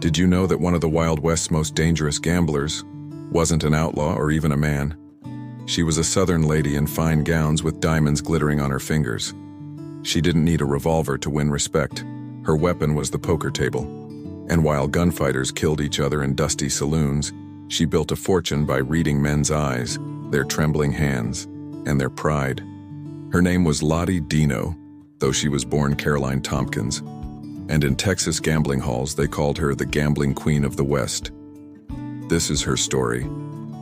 Did you know that one of the Wild West's most dangerous gamblers wasn't an outlaw or even a man? She was a Southern lady in fine gowns with diamonds glittering on her fingers. She didn't need a revolver to win respect. Her weapon was the poker table. And while gunfighters killed each other in dusty saloons, she built a fortune by reading men's eyes, their trembling hands, and their pride. Her name was Lottie Deno, though she was born Caroline Thompkins. And in Texas gambling halls, they called her the gambling queen of the West. This is her story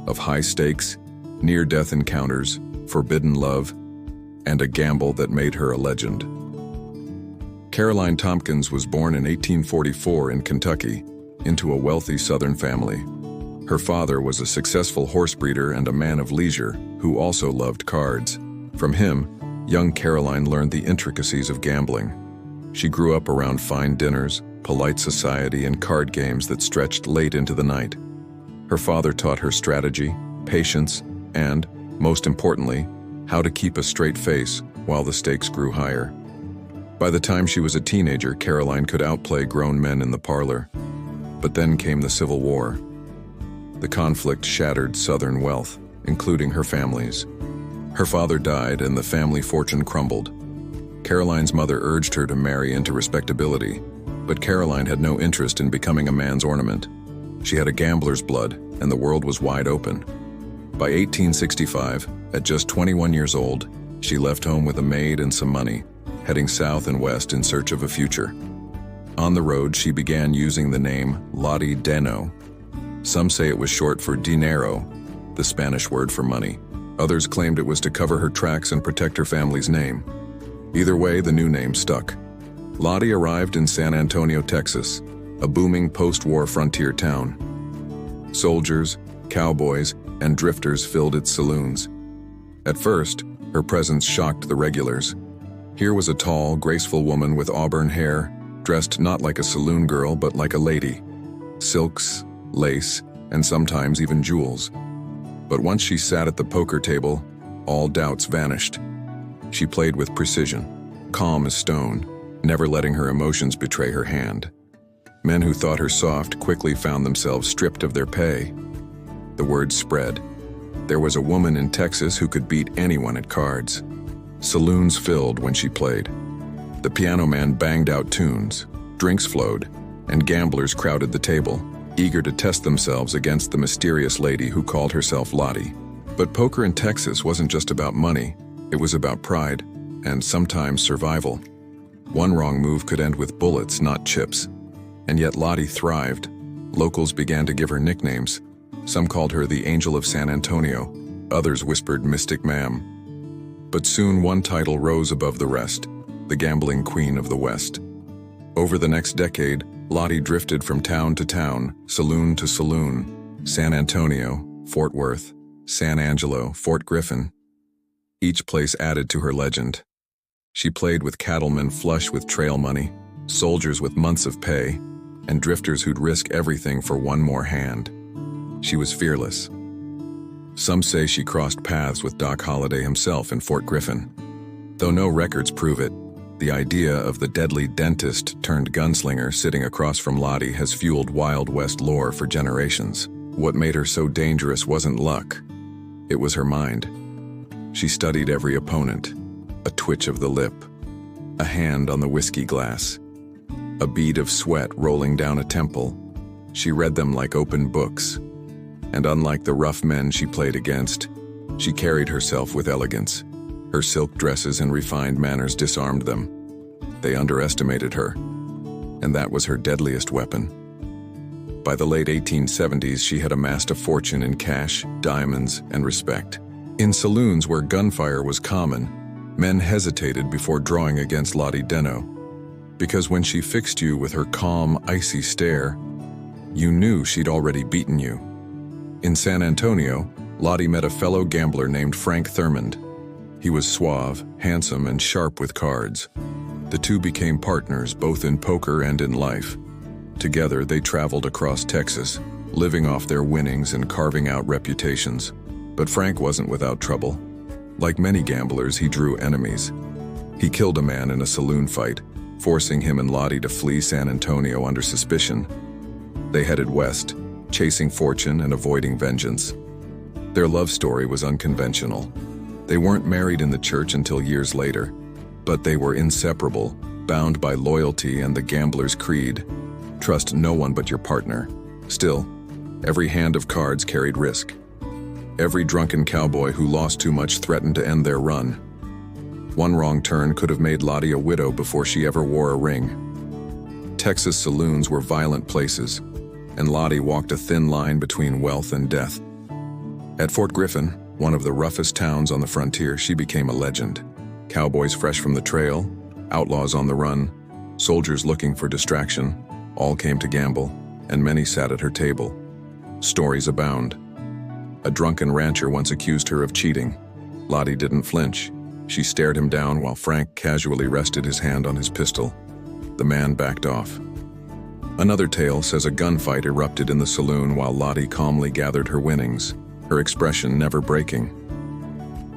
of high stakes, near-death encounters, forbidden love, and a gamble that made her a legend. Caroline Thompkins was born in 1844 in Kentucky into a wealthy Southern family. Her father was a successful horse breeder and a man of leisure who also loved cards. From him, young Caroline learned the intricacies of gambling. She grew up around fine dinners, polite society, and card games that stretched late into the night. Her father taught her strategy, patience, and, most importantly, how to keep a straight face while the stakes grew higher. By the time she was a teenager, Caroline could outplay grown men in the parlor. But then came the Civil War. The conflict shattered Southern wealth, including her family's. Her father died and the family fortune crumbled. Caroline's mother urged her to marry into respectability, but Caroline had no interest in becoming a man's ornament. She had a gambler's blood, and the world was wide open. By 1865, at just 21 years old, she left home with a maid and some money, heading south and west in search of a future. On the road, she began using the name Lottie Deno. Some say it was short for dinero, the Spanish word for money. Others claimed it was to cover her tracks and protect her family's name. Either way, the new name stuck. Lottie arrived in San Antonio, Texas, a booming post-war frontier town. Soldiers, cowboys, and drifters filled its saloons. At first, her presence shocked the regulars. Here was a tall, graceful woman with auburn hair, dressed not like a saloon girl but like a lady. Silks, lace, and sometimes even jewels. But once she sat at the poker table, all doubts vanished. She played with precision, calm as stone, never letting her emotions betray her hand. Men who thought her soft quickly found themselves stripped of their pay. The word spread. There was a woman in Texas who could beat anyone at cards. Saloons filled when she played. The piano man banged out tunes, drinks flowed, and gamblers crowded the table, eager to test themselves against the mysterious lady who called herself Lottie. But poker in Texas wasn't just about money. It was about pride, and sometimes survival. One wrong move could end with bullets, not chips. And yet Lottie thrived. Locals began to give her nicknames. Some called her the Angel of San Antonio. Others whispered Mystic Ma'am. But soon one title rose above the rest, the Gambling Queen of the West. Over the next decade, Lottie drifted from town to town, saloon to saloon, San Antonio, Fort Worth, San Angelo, Fort Griffin. Each place added to her legend. She played with cattlemen flush with trail money, soldiers with months of pay, and drifters who'd risk everything for one more hand. She was fearless. Some say she crossed paths with Doc Holliday himself in Fort Griffin. Though no records prove it, the idea of the deadly dentist-turned-gunslinger sitting across from Lottie has fueled Wild West lore for generations. What made her so dangerous wasn't luck. It was her mind. She studied every opponent, a twitch of the lip, a hand on the whiskey glass, a bead of sweat rolling down a temple. She read them like open books. And unlike the rough men she played against, she carried herself with elegance. Her silk dresses and refined manners disarmed them. They underestimated her, and that was her deadliest weapon. By the late 1870s, she had amassed a fortune in cash, diamonds, and respect. In saloons where gunfire was common, men hesitated before drawing against Lottie Deno, because when she fixed you with her calm, icy stare, you knew she'd already beaten you. In San Antonio, Lottie met a fellow gambler named Frank Thurmond. He was suave, handsome, and sharp with cards. The two became partners both in poker and in life. Together, they traveled across Texas, living off their winnings and carving out reputations. But Frank wasn't without trouble. Like many gamblers, he drew enemies. He killed a man in a saloon fight, forcing him and Lottie to flee San Antonio under suspicion. They headed west, chasing fortune and avoiding vengeance. Their love story was unconventional. They weren't married in the church until years later, but they were inseparable, bound by loyalty and the gambler's creed. Trust no one but your partner. Still, every hand of cards carried risk. Every drunken cowboy who lost too much threatened to end their run. One wrong turn could have made Lottie a widow before she ever wore a ring. Texas saloons were violent places, and Lottie walked a thin line between wealth and death. At Fort Griffin, one of the roughest towns on the frontier, she became a legend. Cowboys fresh from the trail, outlaws on the run, soldiers looking for distraction, all came to gamble, and many sat at her table. Stories abound. A drunken rancher once accused her of cheating. Lottie didn't flinch. She stared him down while Frank casually rested his hand on his pistol. The man backed off. Another tale says a gunfight erupted in the saloon while Lottie calmly gathered her winnings, her expression never breaking.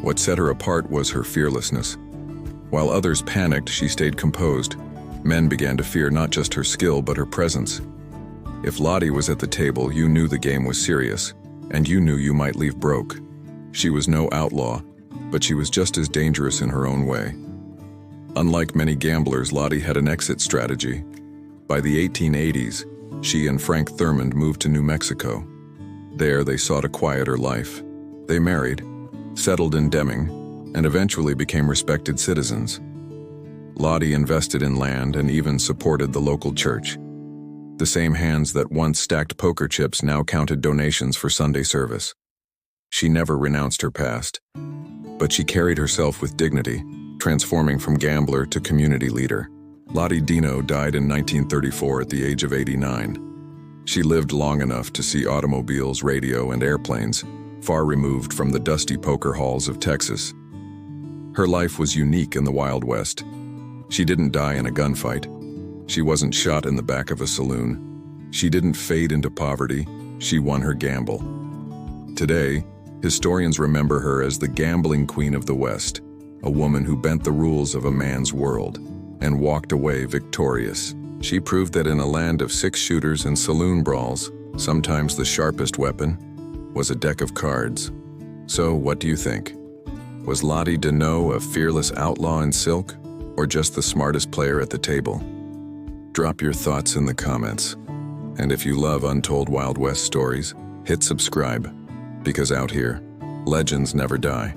What set her apart was her fearlessness. While others panicked, she stayed composed. Men began to fear not just her skill, but her presence. If Lottie was at the table, you knew the game was serious, and you knew you might leave broke. She was no outlaw, but she was just as dangerous in her own way. Unlike many gamblers, Lottie had an exit strategy. By the 1880s, she and Frank Thurmond moved to New Mexico. There, they sought a quieter life. They married, settled in Deming, and eventually became respected citizens. Lottie invested in land and even supported the local church. The same hands that once stacked poker chips now counted donations for Sunday service. She never renounced her past, but she carried herself with dignity, transforming from gambler to community leader. Lottie Deno died in 1934 at the age of 89. She lived long enough to see automobiles, radio, and airplanes, far removed from the dusty poker halls of Texas. Her life was unique in the Wild West. She didn't die in a gunfight. She wasn't shot in the back of a saloon. She didn't fade into poverty. She won her gamble. Today, historians remember her as the gambling queen of the West, a woman who bent the rules of a man's world and walked away victorious. She proved that in a land of six-shooters and saloon brawls, sometimes the sharpest weapon was a deck of cards. So, what do you think? Was Lottie Deno a fearless outlaw in silk, or just the smartest player at the table? Drop your thoughts in the comments. And if you love untold Wild West stories, hit subscribe, because out here, legends never die.